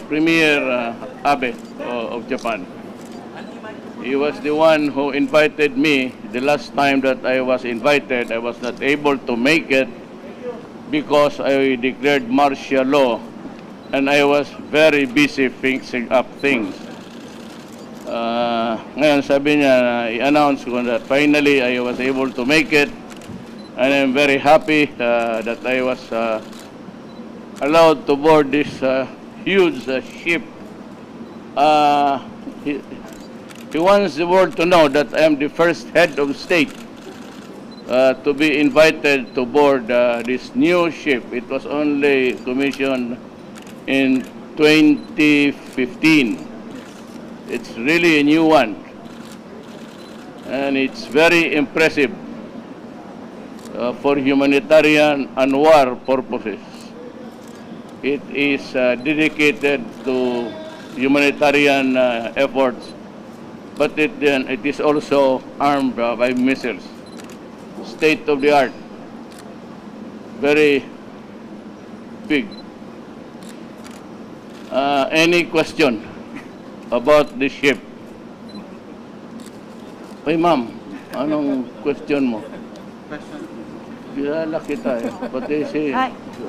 Premier Abe of Japan. He was the one who invited me. The last time that I was invited, I was not able to make it because I declared martial law and I was very busy fixing up things. Ngayon sabi niya, i-announce ko that finally I was able to make it, and I'm very happy that I was allowed to board this huge ship. He wants the world to know that I am the first head of state to be invited to board this new ship. It was only commissioned in 2015. It's really a new one, and it's very impressive for humanitarian and war purposes. It is dedicated to humanitarian efforts, but it is also armed by missiles. State of the art, very big. Any question about the ship? Ay ma'am, anong question mo? Kilala kita eh. Pati si...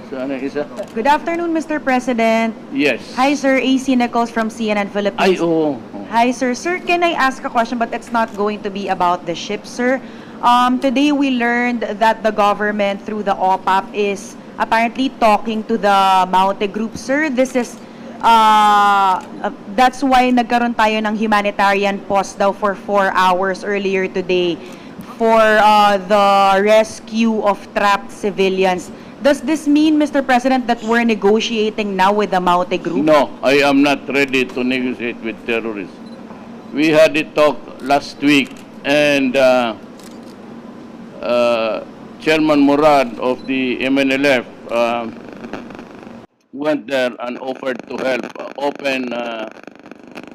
Sana isa? Good afternoon, Mr. President. Yes. Hi, sir. AC Nichols from CNN Philippines. Ay, oo. Hi, sir. Sir, can I ask a question, but it's not going to be about the ship, sir? Today, we learned that the government, through the OPAP, is apparently talking to the Maute Group, sir. This is... that's why nagkaroon tayo ng humanitarian pause daw for 4 hours earlier today for the rescue of trapped civilians. Does this mean, Mr. President, that we're negotiating now with the Maute Group? No, I am not ready to negotiate with terrorists. We had a talk last week, and Chairman Murad of the MNLF went there and offered to help open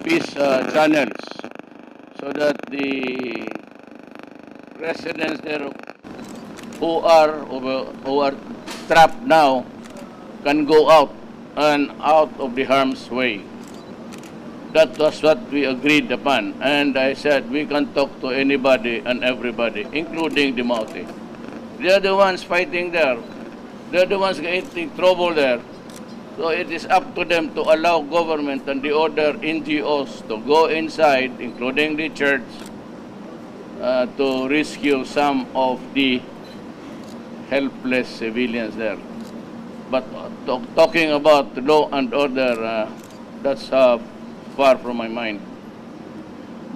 peace channels so that the residents there who are trapped now can go out and out of the harm's way. That was what we agreed upon, and I said we can talk to anybody and everybody, including the Maute. They are the ones fighting there. They are the ones getting trouble there. So it is up to them to allow government and the other NGOs to go inside, including the church, to rescue some of the helpless civilians there. But talking about law and order, that's far from my mind.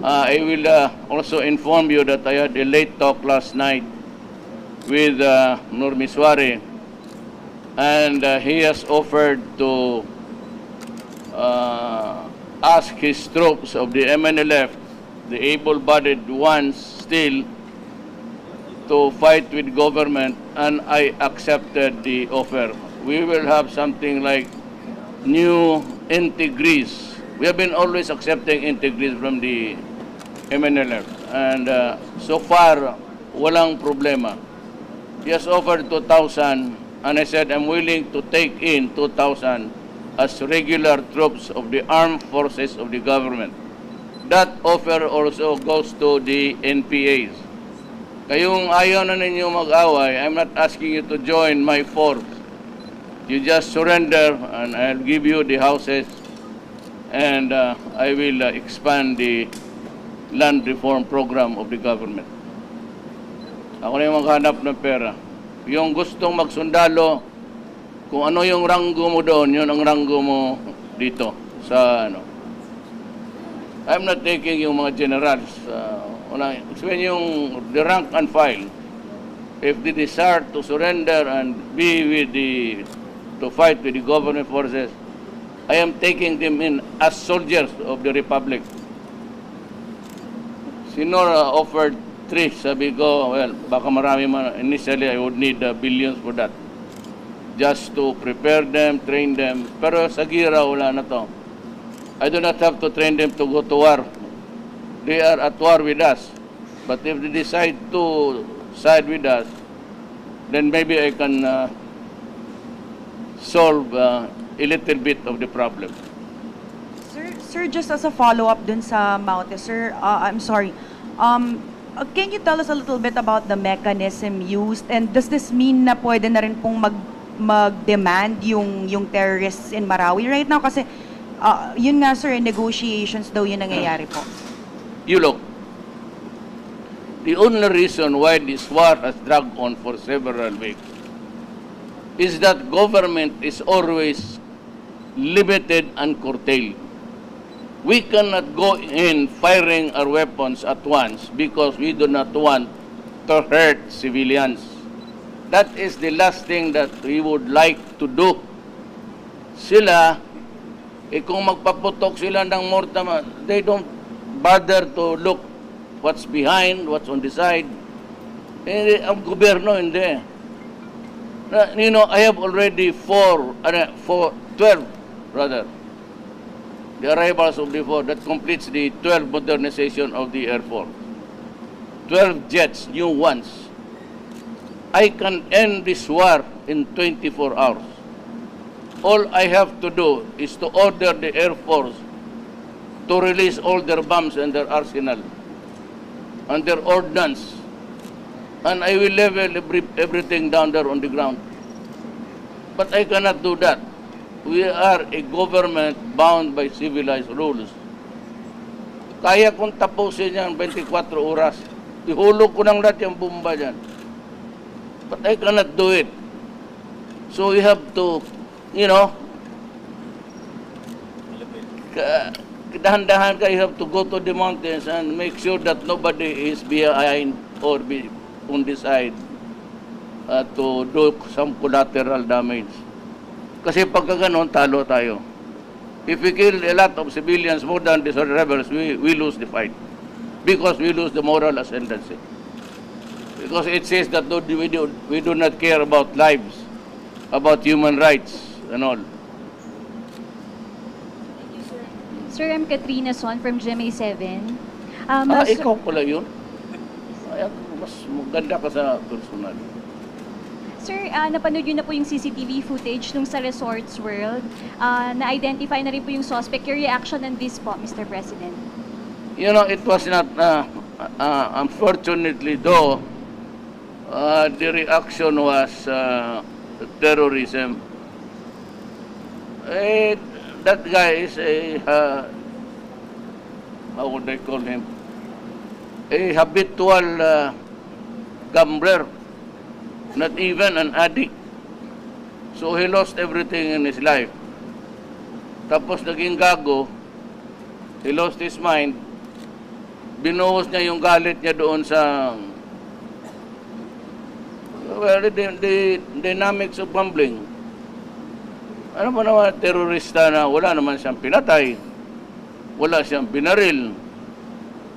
I will also inform you that I had a late talk last night with Nur Miswari, and he has offered to ask his troops of the MNLF, the able-bodied ones still, to fight with government, and I accepted the offer. We will have something like new integris. We have been always accepting integris from the MNLF, and so far, walang problema. He has offered 2,000, and I said I'm willing to take in 2,000 as regular troops of the armed forces of the government. That offer also goes to the NPAs. Kayong ayaw na ninyo mag-away, I'm not asking you to join my force. You just surrender, and I'll give you the houses, and I will expand the land reform program of the government. Ako na yung maghanap ng pera. Yung gustong magsundalo, kung ano yung ranggo mo doon, yun ang ranggo mo dito sa ano. I'm not taking yung mga generals. Explain yung the rank and file. If they desire to surrender and be with to fight with the government forces, I am taking them in as soldiers of the Republic. Sinora offered 3. Sabi ko, well, baka marami man. Initially, I would need billions for that. Just to prepare them, train them. Pero sa gira, wala na to. I do not have to train them to go to war. They are at war with us. But if they decide to side with us, then maybe I can solve a little bit of the problem. Sir, just as a follow-up dun sa Maute, sir, I'm sorry. Can you tell us a little bit about the mechanism used? And does this mean na pwede na rin pong mag-demand yung terrorists in Marawi right now? Kasi yun nga, sir, negotiations daw yung nangyayari po. You look, the only reason why this war has dragged on for several weeks is that government is always limited and curtailed. We cannot go in firing our weapons at once because we do not want to hurt civilians. That is the last thing that we would like to do. Sila, kung magpaputok sila ng mortar, they don't bother to look what's behind, what's on the side. Ang gobyerno, hindi. You know, I have already 12 rather. The arrivals of the 4, that completes the 12 modernization of the Air Force. 12 jets, new ones. I can end this war in 24 hours. All I have to do is to order the Air Force to release all their bombs and their arsenal and their ordnance. And I will level everything down there on the ground. But I cannot do that. We are a government bound by civilized rules. Kaya kong tapusin yan 24 oras. Ihulog ko ng lahat yung bomba dyan. But I cannot do it. So we have to, you know, dahan-dahan ka, you have to go to the mountains and make sure that nobody is behind or be on the side to do some collateral damage. Kasi pagka ganon, talo tayo. If we kill a lot of civilians more than the rebels, we lose the fight. Because we lose the moral ascendancy. Because it says that we do not care about lives, about human rights and all. Sir, I'm Katrina Son from GMA7. Ikaw pala yun? Ay, mas maganda ka sa personal. Sir, napanood yun na po yung CCTV footage nung sa Resorts World. Na-identify na rin po yung suspect. Your reaction on this po, Mr. President? You know, it was not, unfortunately though, the reaction was terrorism. That guy is how would I call him? A habitual gambler. Not even an addict. So he lost everything in his life. Tapos naging gago, he lost his mind, binuhos niya yung galit niya doon sa, well, the dynamics of gambling. Ano ba naman, terorista na wala naman siyang pinatay, wala siyang binaril,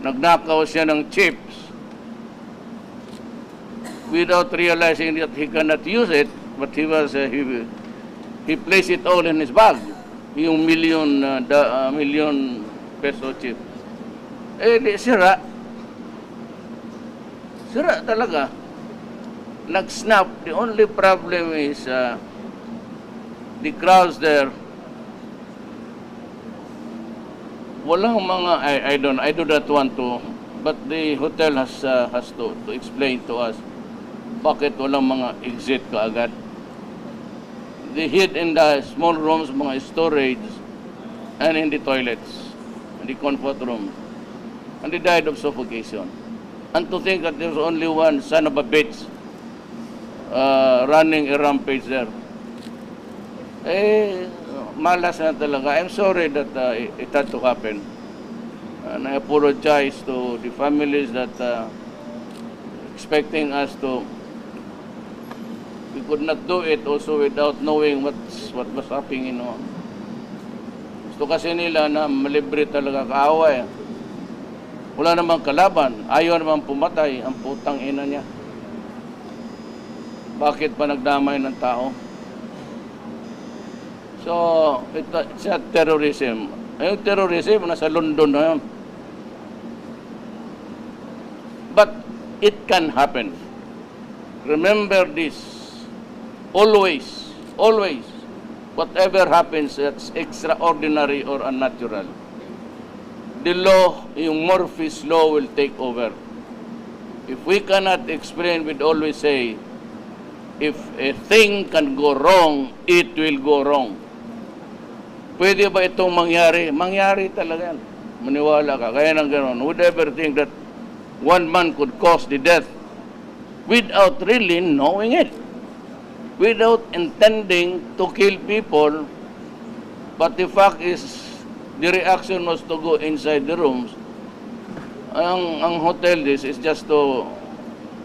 nagnakaw siya ng chips, without realizing that he cannot use it, but he placed it all in his bag, yung million peso chip. Sira talaga. Nag-snap. The only problem is the crowds there. Walang mga, I do not want to, but the hotel has to explain to us bakit walang mga exit kaagad. They hid in the small rooms, mga storage, and in the toilets, in the comfort room. And they died of suffocation. And to think that there's only one son of a bitch running a rampage there. Malas na talaga. I'm sorry that it had to happen. And I apologize to the families that expecting us to. We could not do it also without knowing what was happening. Gusto kasi nila na malibre talaga kaaway. Wala namang kalaban. Ayaw namang pumatay. Ang putang ina niya. Bakit pa nagdamay ng tao? So, it's not terrorism. Yung terrorism, nasa London na yun. But it can happen. Remember this. Always, always, whatever happens that's extraordinary or unnatural, the law, yung Murphy's Law will take over. If we cannot explain, we'd always say, if a thing can go wrong, it will go wrong. Pwede ba itong mangyari? Mangyari talaga yan. Maniwala ka. Kaya nang gano'n. Would ever think that one man could cause the death without really knowing it, without intending to kill people, but the fact is, the reaction was to go inside the rooms. Ang hotel this is just to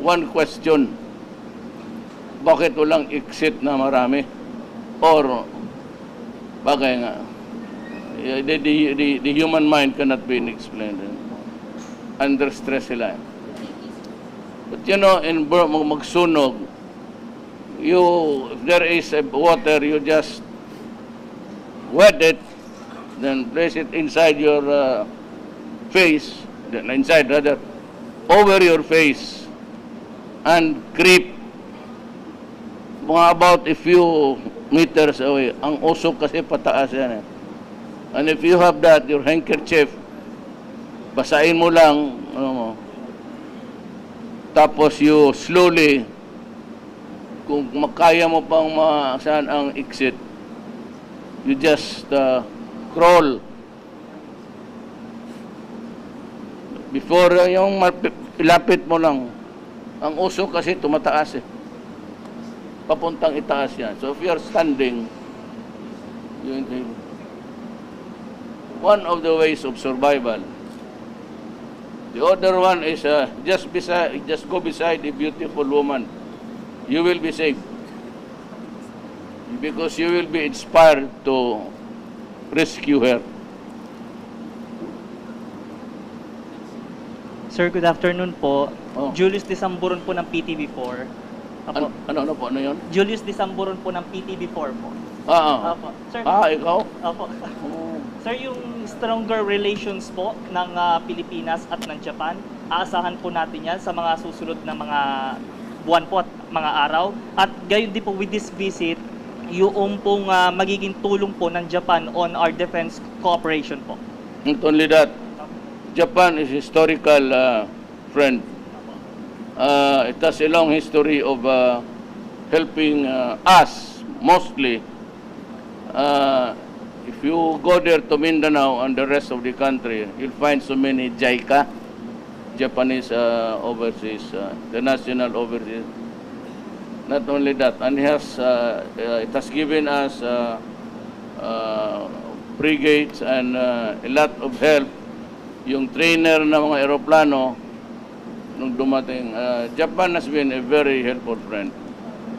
one question, bakit walang exit na marami? Or, bagay nga, the human mind cannot be explained. Under stress sila. But you know, in magsunog, if there is a water, you just wet it, then place it inside your face, inside rather, over your face, and creep mga about a few meters away. Ang usok kasi pataas yan. And if you have that, your handkerchief, basahin mo lang, ano mo, tapos you slowly, kung makaya mo pang saan ang exit, you just crawl. Before yung ilapit mo lang, ang usok kasi tumataas papuntang itaas yan. So if you are standing, one of the ways of survival. The other one is just go beside a beautiful woman. You will be safe. Because you will be inspired to rescue her. Sir, good afternoon po. Oh. Julius Disamburon po ng PTV4. Apo. Ano po? Ano yun? Julius Disamburon po ng PTV4 po. Apo. Sir, ikaw? Apo. Sir, yung stronger relations po ng Pilipinas at ng Japan, aasahan po natin yan sa mga susunod na mga buwan po at mga araw. At gayon din po with this visit, yung pong magiging tulong po ng Japan on our defense cooperation po. Not only that, Japan is a historical friend. It has a long history of helping us, mostly. If you go there to Mindanao and the rest of the country, you'll find so many JICA, Japanese overseas, the national overseas. Not only that, and it has given us frigates and a lot of help. Yung trainer ng mga aeroplano nung dumating, Japan has been a very helpful friend.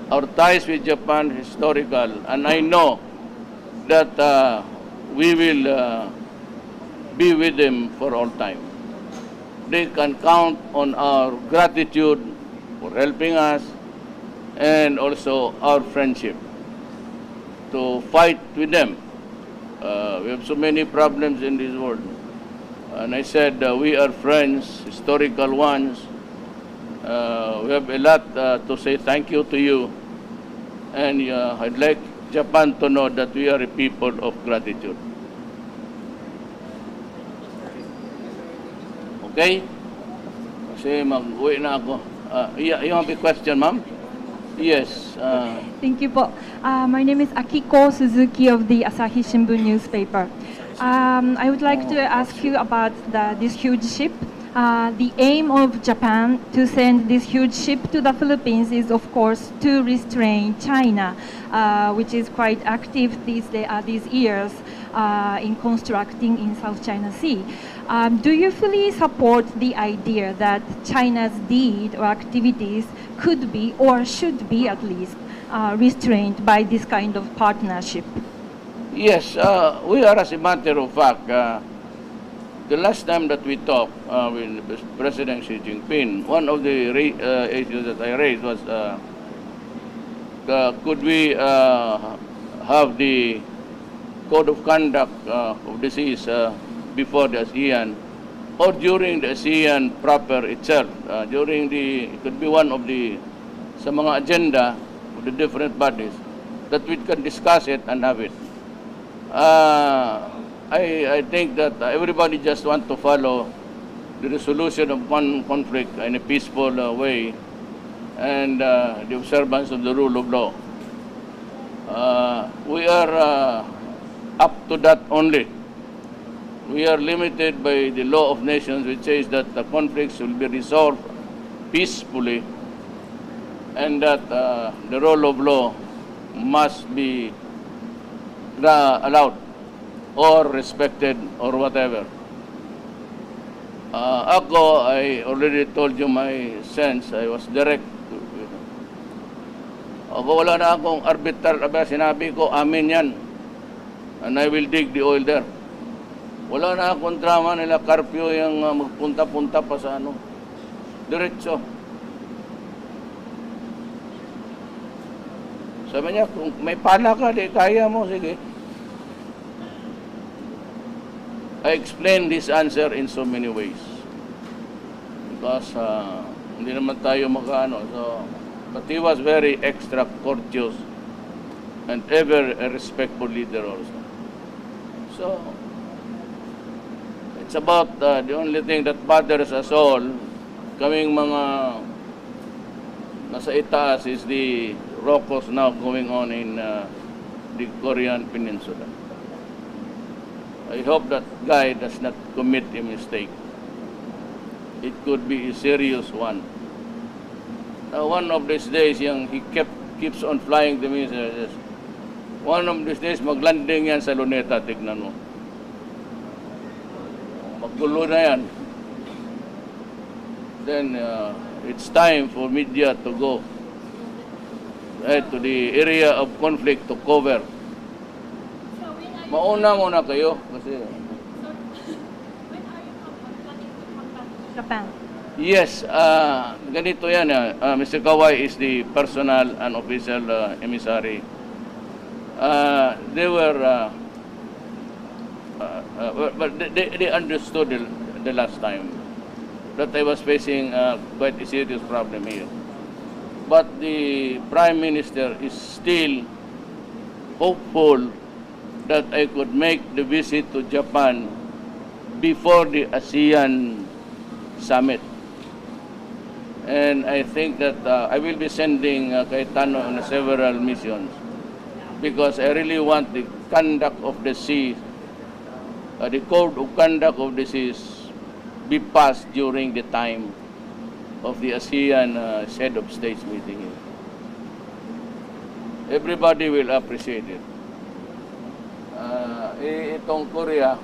Our ties with Japan is historical, and I know that we will be with them for all time. They can count on our gratitude for helping us and also our friendship to fight with them. We have so many problems in this world. And I said we are friends, historical ones. We have a lot to say thank you to you. And I'd like Japan to know that we are a people of gratitude. Okay? Kasi mag-uwi na ako. You have a question, ma'am? Yes. Thank you po. My name is Akiko Suzuki of the Asahi Shimbun newspaper. I would like to ask you about this huge ship. The aim of Japan to send this huge ship to the Philippines is, of course, to restrain China, which is quite active these years in constructing in South China Sea. Do you fully support the idea that China's deed or activities could be, or should be at least, restrained by this kind of partnership? Yes, we are, as a matter of fact, the last time that we talked with President Xi Jinping, one of the issues that I raised was, could we have the code of conduct of the seas before the ASEAN or during the ASEAN proper itself? It could be one of the, sa mga agenda of the different bodies. that we can discuss it and have it. I think that everybody just want to follow the resolution of one conflict in a peaceful way and the observance of the rule of law. We are up to that only. We are limited by the law of nations, which says that the conflicts will be resolved peacefully and that the rule of law must be allowed or respected or whatever. Ako, I already told you my sense. I was direct. Ako, wala na akong arbitral. Sinabi ko, amin yan. And I will dig the oil there. Wala na akong drama nila, Carpio, yung magpunta-punta pa sa ano. Diretso. Sabi niya, kung may pala ka, di kaya mo, sige. I explained this answer in so many ways. Because hindi naman tayo makaano. So, but he was very extra courteous and ever a respectful leader also. So, it's about the only thing that bothers us all, kaming mga nasa itaas, is the rockos now going on in the Korean Peninsula. I hope that guy does not commit a mistake. It could be a serious one. Now, one of these days, he keeps on flying the missiles. One of these days, maglanding yan sa Luneta, tignan mo. Maggulo na yan. Then, it's time for media to go to the area of conflict to cover. Mauna muna kayo kasi Japan. yes, ganito yan. Mr. Kawai is the personal and official emissary. They were but they understood the last time that I was facing quite a serious problem here. But the Prime Minister is still hopeful that I could make the visit to Japan before the ASEAN summit. And I think that I will be sending Cayetano on several missions because I really want the conduct of the sea, the code of conduct of the seas be passed during the time of the ASEAN head of states meeting. Everybody will appreciate it. Itong Korea,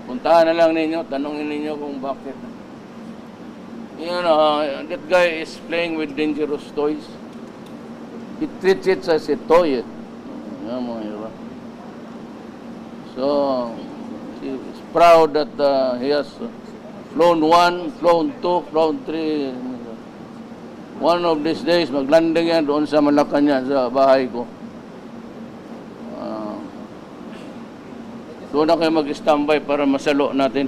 puntahan na lang ninyo, tanongin ninyo kung bakit. That guy is playing with dangerous toys. He treats it as a toy. So, he is proud that he has flown 1, flown 2, flown 3. One of these days, maglanding yan doon sa Malacanang sa bahay ko. Doon na kayo mag-standby para masalo natin.